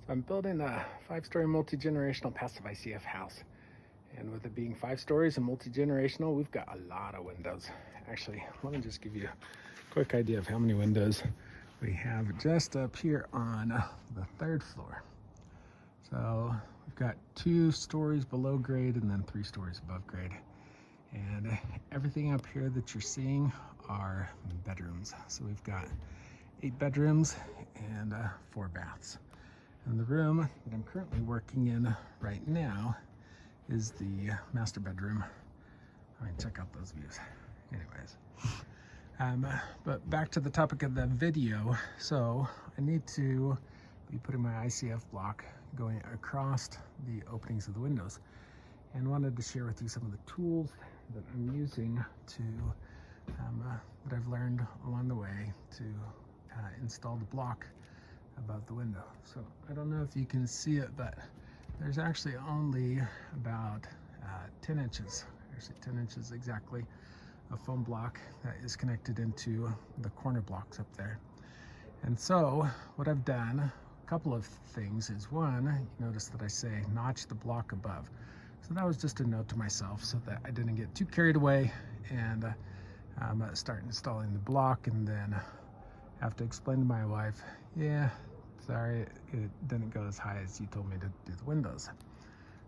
So I'm building a 5-story multi-generational passive ICF house. And with it being 5 stories and multi-generational, we've got a lot of windows. Actually, let me just give you a quick idea of how many windows we have just up here on the 3rd floor. So we've got 2 stories below grade and then 3 stories above grade. And everything up here that you're seeing are bedrooms. So we've got 8 bedrooms and 4 baths. And the room that I'm currently working in right now is the master bedroom. I mean, check out those views. Anyways, but back to the topic of the video. So I need to be putting my ICF block going across the openings of the windows, and wanted to share with you some of the tools that I'm using to that I've learned along the way to install the block above the window. So I don't know if you can see it, but there's actually only about 10 inches, actually 10 inches exactly, of foam block that is connected into the corner blocks up there. And so what I've done, a couple of things, is one, you notice that I say notch the block above. So that was just a note to myself so that I didn't get too carried away and start installing the block and then have to explain to my wife, yeah, sorry, it didn't go as high as you told me to do the windows.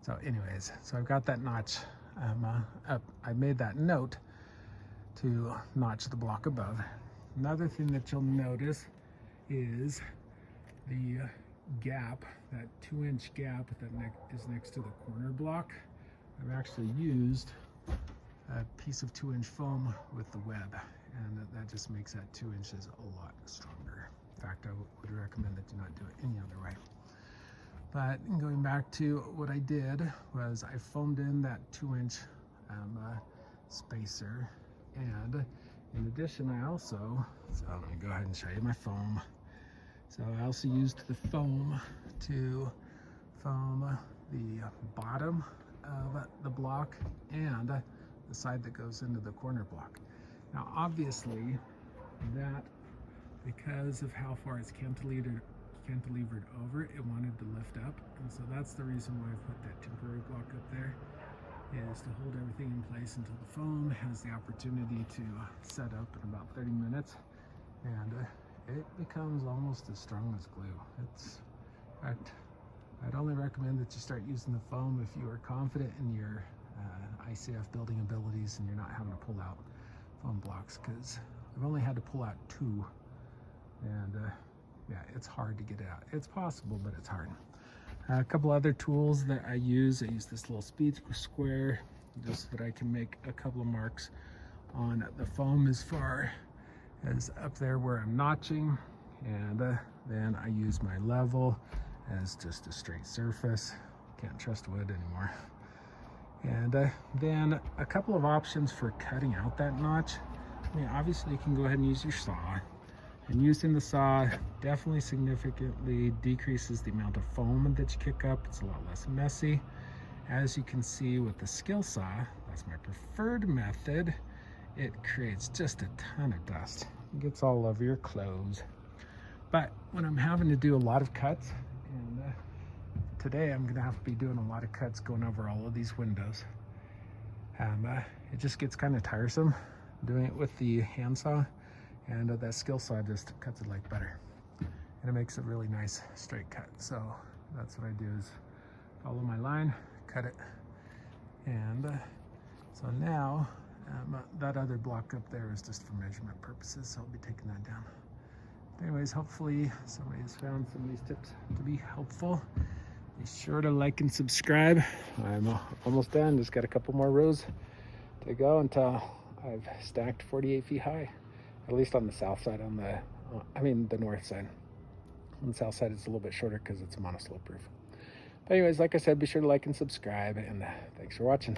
So anyways, so I've got that notch up. I made that note to notch the block above. Another thing that you'll notice is the gap, that 2-inch gap that is next to the corner block. I've actually used a piece of 2-inch foam with the web, and that just makes that 2 inches a lot stronger. In fact, I would recommend that you not do it any other way. But going back to what I did was I foamed in that 2-inch spacer, and in addition I also, so let me go ahead and show you my foam. So I also used the foam to foam the bottom of the block and the side that goes into the corner block. Now obviously that, because of how far it's cantilevered over, it wanted to lift up, and so that's the reason why I put that temporary block up there, is to hold everything in place until the foam has the opportunity to set up in about 30 minutes, and it becomes almost as strong as glue. It's, in fact, I'd only recommend that you start using the foam if you are confident in your ICF building abilities and you're not having to pull out foam blocks, because I've only had to pull out 2, and yeah, it's hard to get it out. It's possible, but it's hard. A couple other tools that I use this little speed square just so that I can make a couple of marks on the foam as far as up there where I'm notching, and then I use my level as just a straight surface. Can't trust wood anymore. And then a couple of options for cutting out that notch. I mean, obviously you can go ahead and use your saw, and using the saw definitely significantly decreases the amount of foam that you kick up. It's a lot less messy. As you can see with the skill saw, that's my preferred method. It creates just a ton of dust. It gets all over your clothes. But when I'm having to do a lot of cuts, and today I'm gonna have to be doing a lot of cuts going over all of these windows, it just gets kind of tiresome doing it with the handsaw, and that skill saw just cuts it like butter, and it makes a really nice straight cut. So that's what I do, is follow my line, cut it, and so now that other block up there is just for measurement purposes, so I'll be taking that down. Anyways, hopefully somebody has found some of these tips to be helpful. Be sure to like and subscribe. I'm almost done, just got a couple more rows to go until I've stacked 48 feet high, at least on the south side. On the north side. On the south side it's a little bit shorter because it's monoslope roof. But anyways, like I said, be sure to like and subscribe, and thanks for watching.